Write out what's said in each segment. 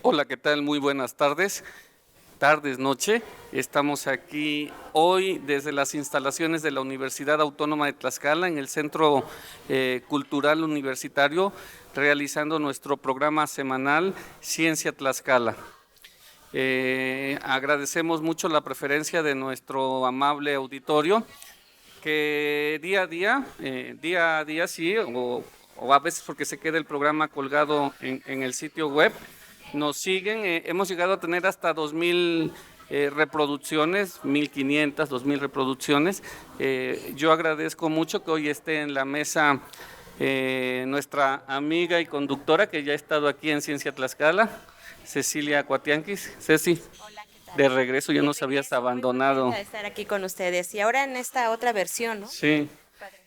Hola, ¿qué tal? Muy buenas tardes, noche. Estamos aquí hoy desde las instalaciones de la Universidad Autónoma de Tlaxcala, en el Centro Cultural Universitario, realizando nuestro programa semanal Ciencia Tlaxcala. Agradecemos mucho la preferencia de nuestro amable auditorio, que día a día sí, o a veces porque se queda el programa colgado en el sitio web, nos siguen. Hemos llegado a tener hasta 2000 reproducciones, 1500, 2000 reproducciones. Yo agradezco mucho que hoy esté en la mesa nuestra amiga y conductora que ya ha estado aquí en Ciencia Tlaxcala, Cecilia Cuatianquis. Ceci, Hola, ¿qué tal? de regreso, ya De nos habías regreso, muy abandonado. contenta de estar aquí con ustedes. Y ahora en esta otra versión, ¿no? Sí. Padre.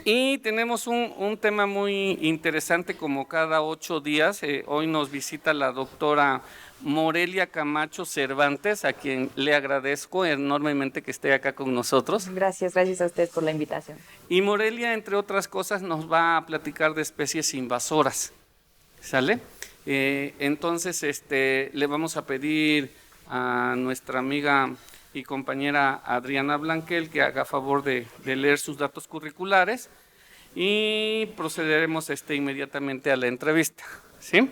Y tenemos un tema muy interesante como cada 8 días. Hoy nos visita la doctora Morelia Camacho Cervantes, a quien le agradezco enormemente que esté acá con nosotros. Gracias a ustedes por la invitación. Y Morelia, entre otras cosas, nos va a platicar de especies invasoras. ¿Sale? Entonces, le vamos a pedir a nuestra amiga y compañera Adriana Blanquel que haga favor de leer sus datos curriculares y procederemos inmediatamente a la entrevista. ¿Sí?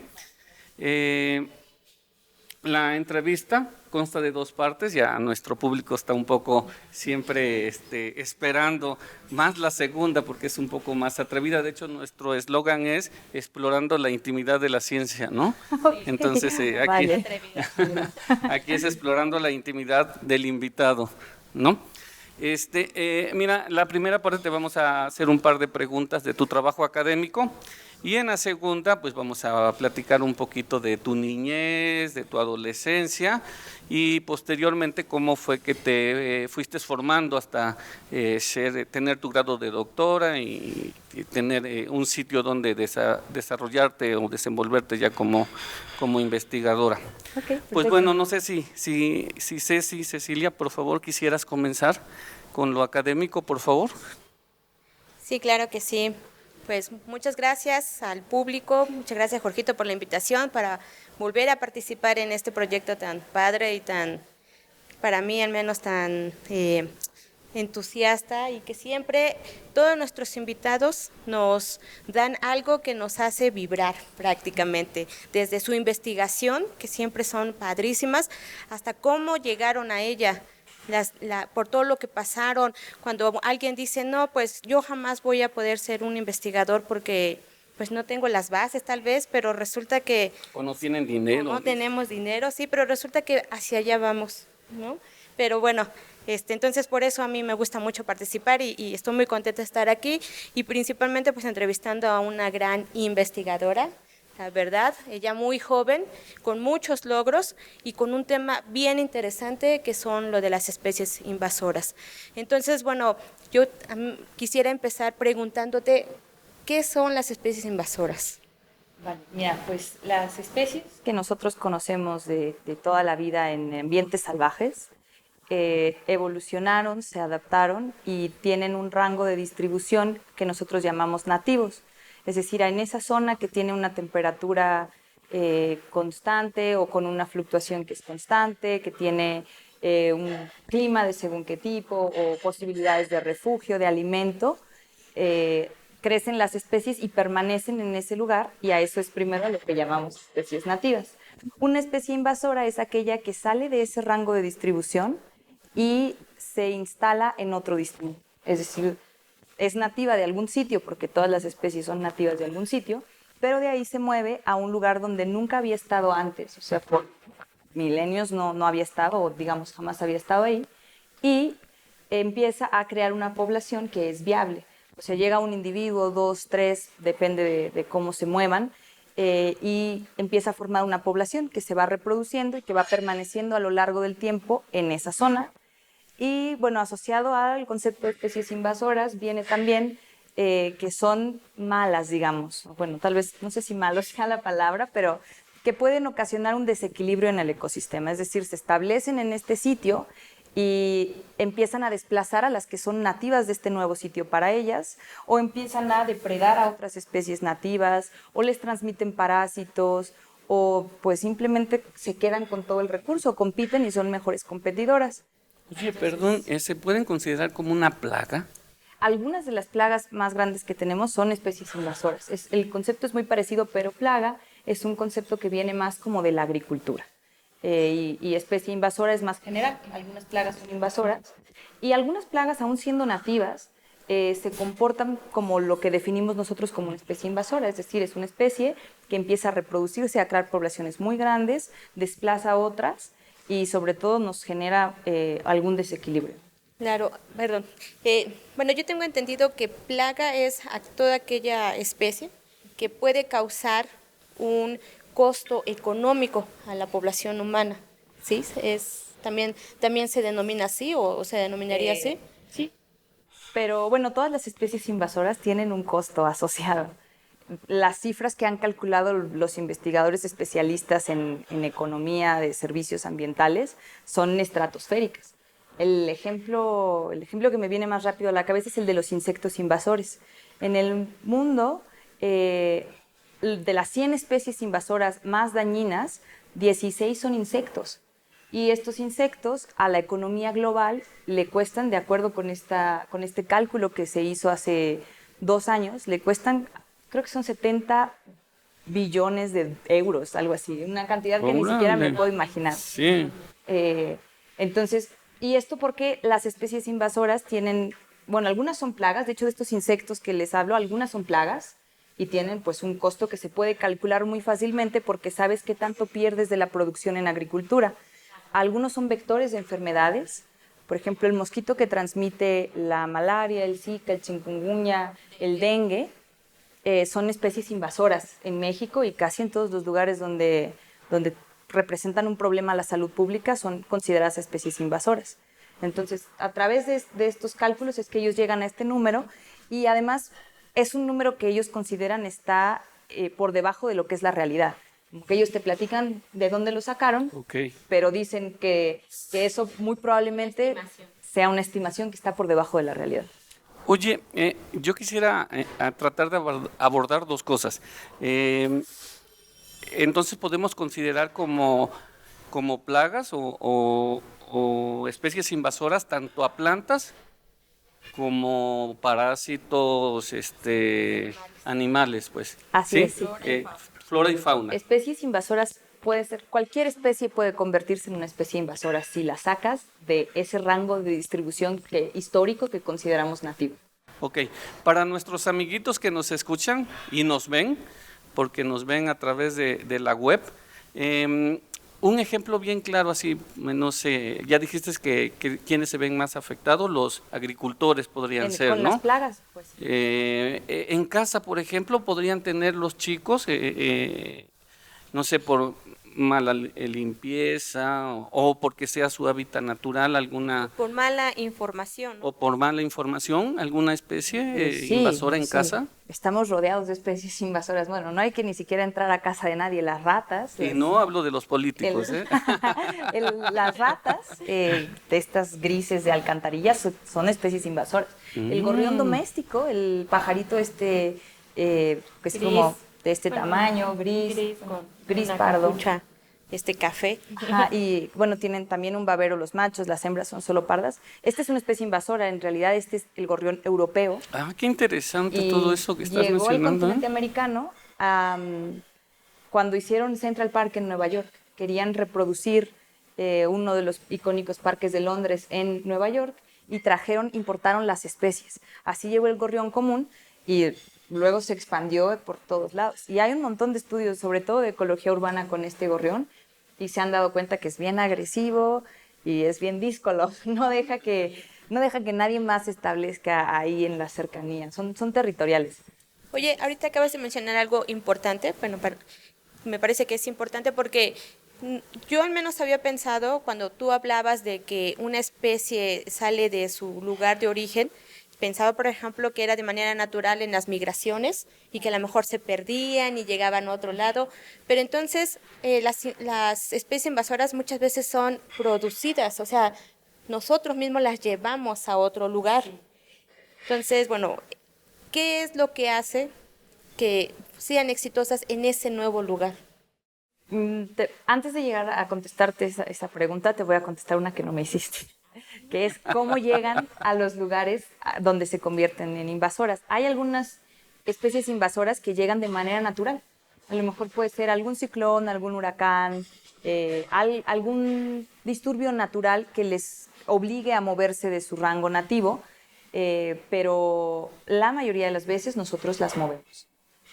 La entrevista consta de 2 partes, ya nuestro público está un poco siempre esperando más la segunda porque es un poco más atrevida. De hecho, nuestro eslogan es explorando la intimidad de la ciencia, ¿no? Entonces, Vale. aquí es explorando la intimidad del invitado, ¿no? Mira, la primera parte te vamos a hacer un par de preguntas de tu trabajo académico y en la segunda pues vamos a platicar un poquito de tu niñez, de tu adolescencia y posteriormente cómo fue que te fuiste formando hasta tener tu grado de doctora y tener un sitio donde desarrollarte o desenvolverte ya como investigadora. Okay, Pues bueno, no sé si Ceci, Cecilia, por favor, quisieras comenzar con lo académico, por favor. Sí, claro que sí. Pues muchas gracias al público, muchas gracias Jorgito por la invitación para volver a participar en este proyecto tan padre y tan, para mí al menos tan entusiasta, y que siempre todos nuestros invitados nos dan algo que nos hace vibrar prácticamente, desde su investigación, que siempre son padrísimas, hasta cómo llegaron a ella. Por todo lo que pasaron, cuando alguien dice, no, pues yo jamás voy a poder ser un investigador porque pues no tengo las bases tal vez, pero resulta que… O no tienen dinero. No tenemos dinero, sí, pero resulta que hacia allá vamos, ¿no? Pero bueno, entonces por eso a mí me gusta mucho participar y estoy muy contenta de estar aquí y principalmente pues entrevistando a una gran investigadora, la verdad, ella muy joven, con muchos logros y con un tema bien interesante que son lo de las especies invasoras. Entonces, bueno, yo quisiera empezar preguntándote, ¿qué son las especies invasoras? Vale, mira, pues las especies que nosotros conocemos de toda la vida en ambientes salvajes evolucionaron, se adaptaron y tienen un rango de distribución que nosotros llamamos nativos. Es decir, en esa zona que tiene una temperatura constante o con una fluctuación que es constante, que tiene un clima de según qué tipo o posibilidades de refugio, de alimento, crecen las especies y permanecen en ese lugar, y a eso es primero lo que llamamos especies nativas. Una especie invasora es aquella que sale de ese rango de distribución y se instala en otro destino. Es decir, es nativa de algún sitio, porque todas las especies son nativas de algún sitio, pero de ahí se mueve a un lugar donde nunca había estado antes, o sea, por milenios no había estado, o digamos jamás había estado ahí, y empieza a crear una población que es viable. O sea, llega un individuo, 2, 3, depende de cómo se muevan, y empieza a formar una población que se va reproduciendo y que va permaneciendo a lo largo del tiempo en esa zona. Y bueno, asociado al concepto de especies invasoras viene también que son malas, digamos. Bueno, tal vez, no sé si malo sea la palabra, pero que pueden ocasionar un desequilibrio en el ecosistema. Es decir, se establecen en este sitio y empiezan a desplazar a las que son nativas de este nuevo sitio para ellas, o empiezan a depredar a otras especies nativas, o les transmiten parásitos, o pues simplemente se quedan con todo el recurso, compiten y son mejores competidoras. Oye, perdón, ¿se pueden considerar como una plaga? Algunas de las plagas más grandes que tenemos son especies invasoras. El concepto es muy parecido, pero plaga es un concepto que viene más como de la agricultura. Y especie invasora es más general. Algunas plagas son invasoras y algunas plagas, aún siendo nativas, se comportan como lo que definimos nosotros como una especie invasora, es decir, es una especie que empieza a reproducirse, a crear poblaciones muy grandes, desplaza a otras y sobre todo nos genera algún desequilibrio. Claro, perdón. Bueno, yo tengo entendido que plaga es a toda aquella especie que puede causar un costo económico a la población humana. ¿Sí? También se denomina así o se denominaría así. Sí. Pero bueno, todas las especies invasoras tienen un costo asociado. Las cifras que han calculado los investigadores especialistas en economía de servicios ambientales son estratosféricas. El ejemplo que me viene más rápido a la cabeza es el de los insectos invasores. En el mundo, de las 100 especies invasoras más dañinas, 16 son insectos. Y estos insectos a la economía global le cuestan, de acuerdo con este cálculo que se hizo hace 2 años, le cuestan, creo que son 70 billones de euros, algo así, una cantidad que ni siquiera me puedo imaginar. Sí. Entonces, y esto porque las especies invasoras tienen, bueno, algunas son plagas, de hecho de estos insectos que les hablo, algunas son plagas y tienen pues un costo que se puede calcular muy fácilmente porque sabes qué tanto pierdes de la producción en agricultura. Algunos son vectores de enfermedades, por ejemplo, el mosquito que transmite la malaria, el Zika, el chikungunya, el dengue, son especies invasoras en México y casi en todos los lugares donde representan un problema a la salud pública son consideradas especies invasoras. Entonces, a través de estos cálculos es que ellos llegan a este número y además es un número que ellos consideran está por debajo de lo que es la realidad. Como que ellos te platican de dónde lo sacaron, pero dicen que eso muy probablemente sea una estimación que está por debajo de la realidad. Oye, yo quisiera tratar de abordar dos cosas. Entonces, ¿podemos considerar como plagas o especies invasoras tanto a plantas como parásitos animales, pues? Así es, sí. Flora y fauna. Especies invasoras puede ser, cualquier especie puede convertirse en una especie invasora si la sacas de ese rango de distribución histórico que consideramos nativo. Ok, para nuestros amiguitos que nos escuchan y nos ven, porque nos ven a través de la web, un ejemplo bien claro así, no sé, ya dijiste que quienes se ven más afectados, los agricultores podrían ser, con ¿no? Las plagas, pues. En casa, por ejemplo, podrían tener los chicos, no sé, por mala limpieza o porque sea su hábitat natural, alguna... Por mala información, ¿no? O por mala información, alguna especie Sí, invasora en casa. Estamos rodeados de especies invasoras. Bueno, no hay que ni siquiera entrar a casa de nadie. Las ratas. Y no hablo de los políticos, Las ratas, de estas grises de alcantarillas, son especies invasoras. El gorrión doméstico, el pajarito que es como de este tamaño, gris pardo. Capucha, café. Ajá, y bueno, tienen también un babero los machos, las hembras son solo pardas. Esta es una especie invasora, en realidad este es el gorrión europeo. Ah, qué interesante Y todo eso que estás mencionando. Llegó al continente americano cuando hicieron Central Park en Nueva York. Querían reproducir uno de los icónicos parques de Londres en Nueva York y importaron las especies. Así llegó el gorrión común y luego se expandió por todos lados. Y hay un montón de estudios, sobre todo de ecología urbana con este gorrión, y se han dado cuenta que es bien agresivo y es bien díscolo. No deja que nadie más se establezca ahí en la cercanía. Son territoriales. Oye, ahorita acabas de mencionar algo importante, bueno, me parece que es importante porque yo al menos había pensado cuando tú hablabas de que una especie sale de su lugar de origen, pensaba, por ejemplo, que era de manera natural en las migraciones y que a lo mejor se perdían y llegaban a otro lado, pero entonces las especies invasoras muchas veces son producidas, o sea, nosotros mismos las llevamos a otro lugar. Entonces, bueno, ¿qué es lo que hace que sean exitosas en ese nuevo lugar? Antes de llegar a contestarte esa pregunta, te voy a contestar una que no me hiciste, que es cómo llegan a los lugares donde se convierten en invasoras. Hay algunas especies invasoras que llegan de manera natural. A lo mejor puede ser algún ciclón, algún huracán, algún disturbio natural que les obligue a moverse de su rango nativo, pero la mayoría de las veces nosotros las movemos.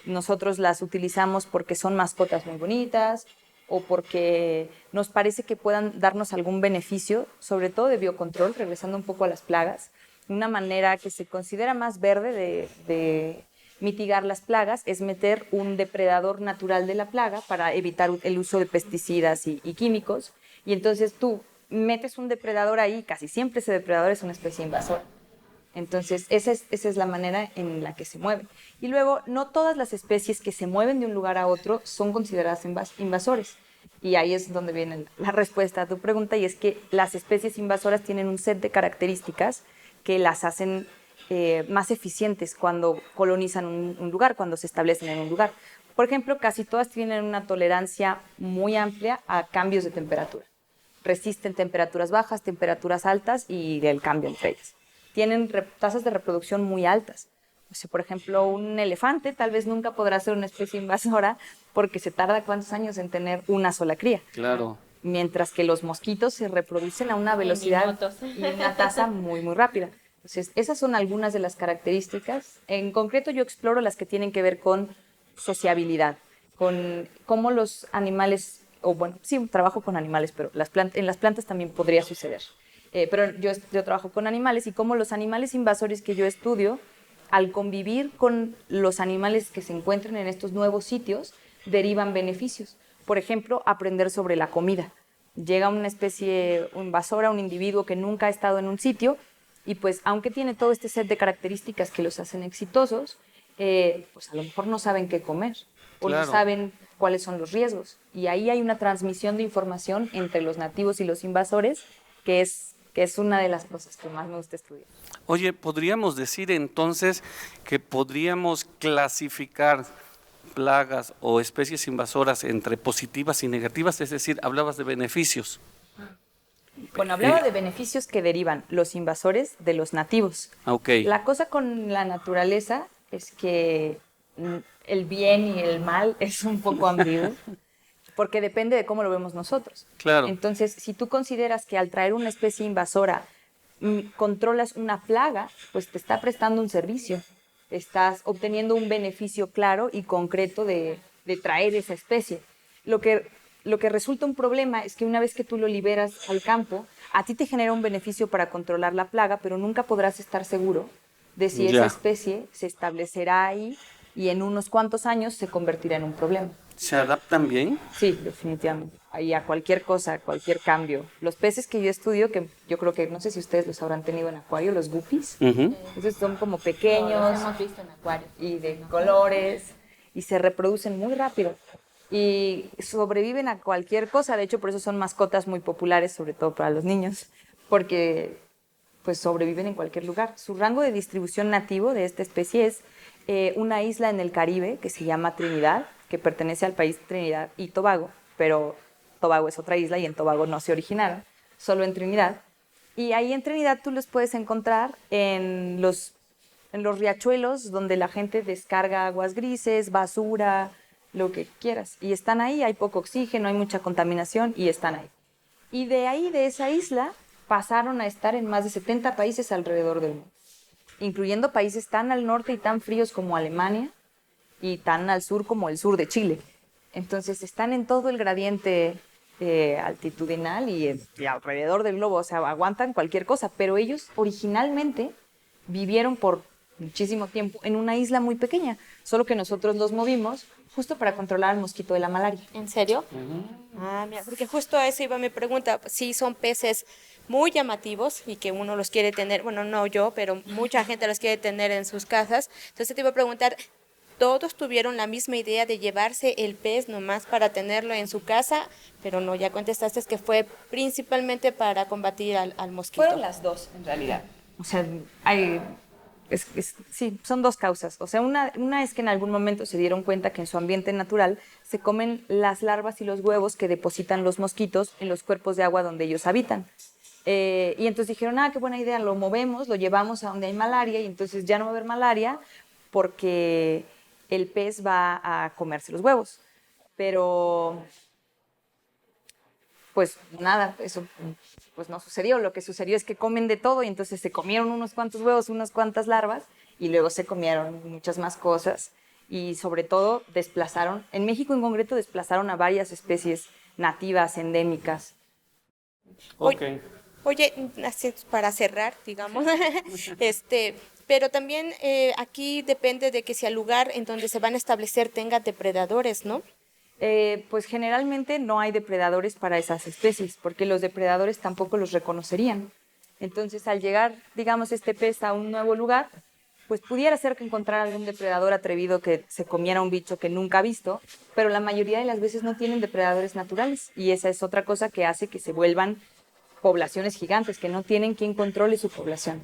Nosotros las utilizamos porque son mascotas muy bonitas o porque nos parece que puedan darnos algún beneficio, sobre todo de biocontrol, regresando un poco a las plagas. Una manera que se considera más verde de mitigar las plagas es meter un depredador natural de la plaga para evitar el uso de pesticidas y químicos. Y entonces tú metes un depredador ahí, casi siempre ese depredador es una especie invasora. Entonces, esa es la manera en la que se mueven. Y luego, no todas las especies que se mueven de un lugar a otro son consideradas invasores. Y ahí es donde viene la respuesta a tu pregunta, y es que las especies invasoras tienen un set de características que las hacen más eficientes cuando colonizan un lugar, cuando se establecen en un lugar. Por ejemplo, casi todas tienen una tolerancia muy amplia a cambios de temperatura. Resisten temperaturas bajas, temperaturas altas y el cambio entre ellas. Tienen tasas de reproducción muy altas. O sea, por ejemplo, un elefante tal vez nunca podrá ser una especie invasora porque se tarda ¿cuántos años en tener una sola cría? Claro. Mientras que los mosquitos se reproducen a una velocidad y una tasa muy, muy rápida. Entonces, esas son algunas de las características. En concreto, yo exploro las que tienen que ver con sociabilidad, con cómo los animales, o bueno, sí, trabajo con animales, pero en las plantas también podría suceder. Pero yo trabajo con animales y cómo los animales invasores que yo estudio, al convivir con los animales que se encuentran en estos nuevos sitios, derivan beneficios. Por ejemplo, aprender sobre la comida. Llega una especie invasora, un individuo que nunca ha estado en un sitio y pues aunque tiene todo este set de características que los hacen exitosos, pues a lo mejor no saben qué comer o Claro. no saben cuáles son los riesgos. Y ahí hay una transmisión de información entre los nativos y los invasores que es una de las cosas que más me gusta estudiar. Oye, ¿podríamos decir entonces que podríamos clasificar plagas o especies invasoras entre positivas y negativas? Es decir, hablabas de beneficios. Bueno, hablaba de beneficios que derivan los invasores de los nativos. Ok. La cosa con la naturaleza es que el bien y el mal es un poco ambiguo, porque depende de cómo lo vemos nosotros. Claro. Entonces, si tú consideras que al traer una especie invasora controlas una plaga, pues te está prestando un servicio. Estás obteniendo un beneficio claro y concreto de traer esa especie. Lo que resulta un problema es que una vez que tú lo liberas al campo, a ti te genera un beneficio para controlar la plaga, pero nunca podrás estar seguro de si esa especie se establecerá ahí y en unos cuantos años se convertirá en un problema. ¿Se adaptan bien? Sí, definitivamente. Ahí a cualquier cosa, cualquier cambio. Los peces que yo estudio, que yo creo que, no sé si ustedes los habrán tenido en acuario, los guppies. Esos son como pequeños. Los hemos visto en acuario. Y de colores. Y se reproducen muy rápido. Y sobreviven a cualquier cosa. De hecho, por eso son mascotas muy populares, sobre todo para los niños. Porque pues sobreviven en cualquier lugar. Su rango de distribución nativo de esta especie es una isla en el Caribe que se llama Trinidad, que pertenece al país Trinidad y Tobago, pero Tobago es otra isla y en Tobago no se originaron, solo en Trinidad. Y ahí en Trinidad tú los puedes encontrar en los riachuelos donde la gente descarga aguas grises, basura, lo que quieras. Y están ahí, hay poco oxígeno, hay mucha contaminación y están ahí. Y de ahí, de esa isla, pasaron a estar en más de 70 países alrededor del mundo, incluyendo países tan al norte y tan fríos como Alemania y tan al sur como el sur de Chile. Entonces están en todo el gradiente altitudinal y alrededor del globo, o sea, aguantan cualquier cosa, pero ellos originalmente vivieron por muchísimo tiempo en una isla muy pequeña, solo que nosotros los movimos justo para controlar el mosquito de la malaria. ¿En serio? Ah, mira, porque justo a eso iba mi pregunta. Sí, son peces muy llamativos y que uno los quiere tener, bueno, no yo, pero mucha gente los quiere tener en sus casas. Entonces te iba a preguntar, ¿todos tuvieron la misma idea de llevarse el pez nomás para tenerlo en su casa? Pero no, ya contestaste que fue principalmente para combatir al mosquito. Fueron las dos, en realidad. O sea, hay Sí, son dos causas. O sea, una es que en algún momento se dieron cuenta que en su ambiente natural se comen las larvas y los huevos que depositan los mosquitos en los cuerpos de agua donde ellos habitan. Y entonces dijeron, qué buena idea, lo movemos, lo llevamos a donde hay malaria y entonces ya no va a haber malaria porque el pez va a comerse los huevos. Pero pues nada, eso pues no sucedió. Lo que sucedió es que comen de todo y entonces se comieron unos cuantos huevos, unas cuantas larvas y luego se comieron muchas más cosas y sobre todo desplazaron, en México en concreto desplazaron a varias especies nativas, endémicas. Okay. Oye, así para cerrar, digamos, pero también aquí depende de que si el lugar en donde se van a establecer tenga depredadores, ¿no? Pues generalmente no hay depredadores para esas especies, porque los depredadores tampoco los reconocerían. Entonces, al llegar, digamos, este pez a un nuevo lugar, pues pudiera ser que encontrara algún depredador atrevido que se comiera un bicho que nunca ha visto, pero la mayoría de las veces no tienen depredadores naturales, y esa es otra cosa que hace que se vuelvan poblaciones gigantes, que no tienen quien controle su población.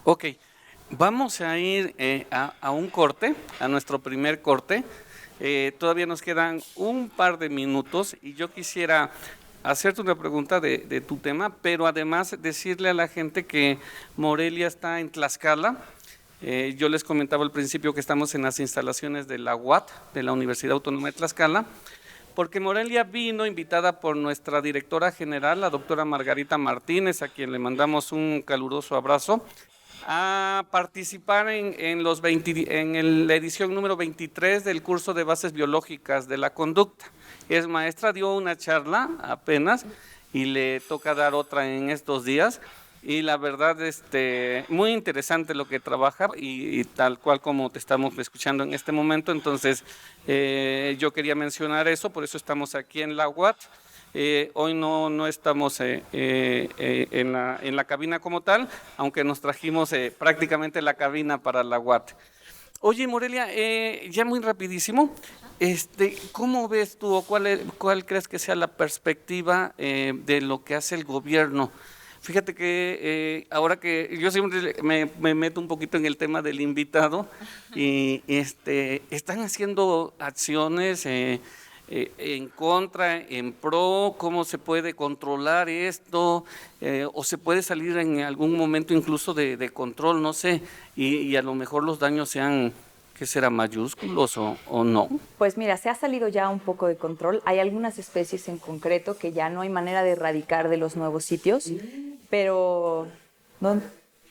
Ok, vamos a ir a un corte, a nuestro primer corte. Todavía nos quedan un par de minutos y yo quisiera hacerte una pregunta de tu tema, pero además decirle a la gente que Morelia está en Tlaxcala. Yo les comentaba al principio que estamos en las instalaciones de la UAT, de la Universidad Autónoma de Tlaxcala, porque Morelia vino invitada por nuestra directora general, la doctora Margarita Martínez, a quien le mandamos un caluroso abrazo, a participar en la edición número 23 del curso de bases biológicas de la conducta. Es maestra, dio una charla apenas y le toca dar otra en estos días. Y la verdad, muy interesante lo que trabaja y tal cual como te estamos escuchando en este momento. Entonces, yo quería mencionar eso, por eso estamos aquí en la UAT. Hoy no estamos en la cabina como tal, aunque nos trajimos prácticamente la cabina para la UAT. Oye, Morelia, ya muy rapidísimo, ¿cómo ves tú o cuál crees que sea la perspectiva de lo que hace el gobierno? Fíjate que ahora que yo siempre me meto un poquito en el tema del invitado y están haciendo acciones en contra, en pro, cómo se puede controlar esto, o se puede salir en algún momento incluso de control, no sé, y a lo mejor los daños sean, ¿qué será, mayúsculos o no? Pues mira, se ha salido ya un poco de control. Hay algunas especies en concreto que ya no hay manera de erradicar de los nuevos sitios, pero no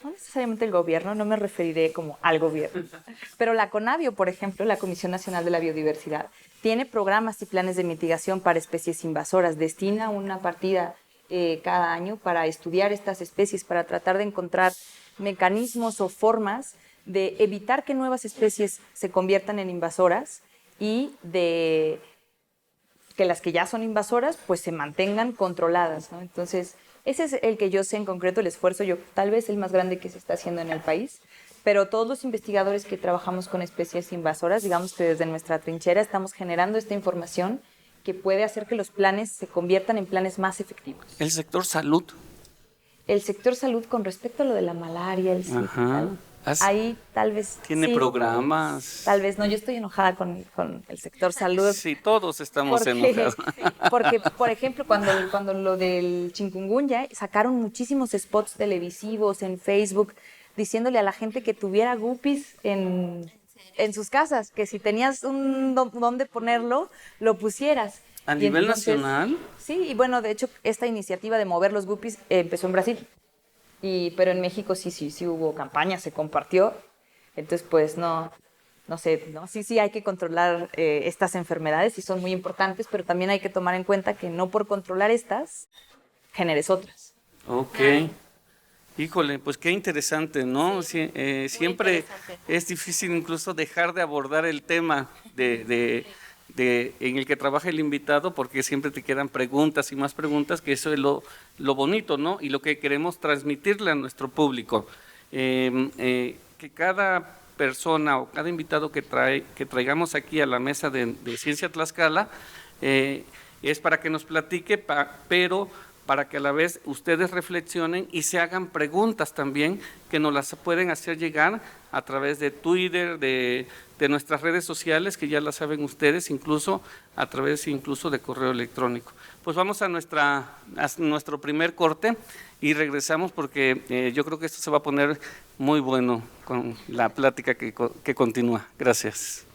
necesariamente el gobierno, no me referiré como al gobierno, pero la CONABIO, por ejemplo, la Comisión Nacional de la Biodiversidad, tiene programas y planes de mitigación para especies invasoras, destina una partida cada año para estudiar estas especies, para tratar de encontrar mecanismos o formas de evitar que nuevas especies se conviertan en invasoras y de que las que ya son invasoras pues se mantengan controladas, ¿no? Entonces, ese es el que yo sé en concreto, el esfuerzo, tal vez el más grande que se está haciendo en el país, pero todos los investigadores que trabajamos con especies invasoras, digamos que desde nuestra trinchera estamos generando esta información que puede hacer que los planes se conviertan en planes más efectivos. El sector salud. El sector salud con respecto a lo de la malaria, el SIDA, ahí tal vez ¿Tiene sí, programas? Tal vez no, yo estoy enojada con el sector salud. Sí, todos estamos enojados. Porque, por ejemplo, cuando lo del chikungunya, sacaron muchísimos spots televisivos en Facebook diciéndole a la gente que tuviera guppies en sus casas, que si tenías dónde ponerlo, lo pusieras. ¿A nivel nacional? Sí, y bueno, de hecho, esta iniciativa de mover los guppies empezó en Brasil. Pero en México sí hubo campaña, se compartió. Entonces, pues no sé, ¿no? Sí hay que controlar estas enfermedades y son muy importantes, pero también hay que tomar en cuenta que no por controlar estas, generes otras. Ok. Híjole, pues qué interesante, ¿no? Siempre interesante. Es difícil incluso dejar de abordar el tema en el que trabaja el invitado, porque siempre te quedan preguntas y más preguntas, que eso es lo bonito, ¿no? Y lo que queremos transmitirle a nuestro público. Que cada persona o cada invitado que traigamos aquí a la mesa de Ciencia Tlaxcala es para que nos platique, pero para que a la vez ustedes reflexionen y se hagan preguntas también que nos las pueden hacer llegar a través de Twitter, de nuestras redes sociales, que ya las saben ustedes, incluso a través incluso de correo electrónico. Pues vamos a nuestro primer corte y regresamos porque yo creo que esto se va a poner muy bueno con la plática que continúa. Gracias.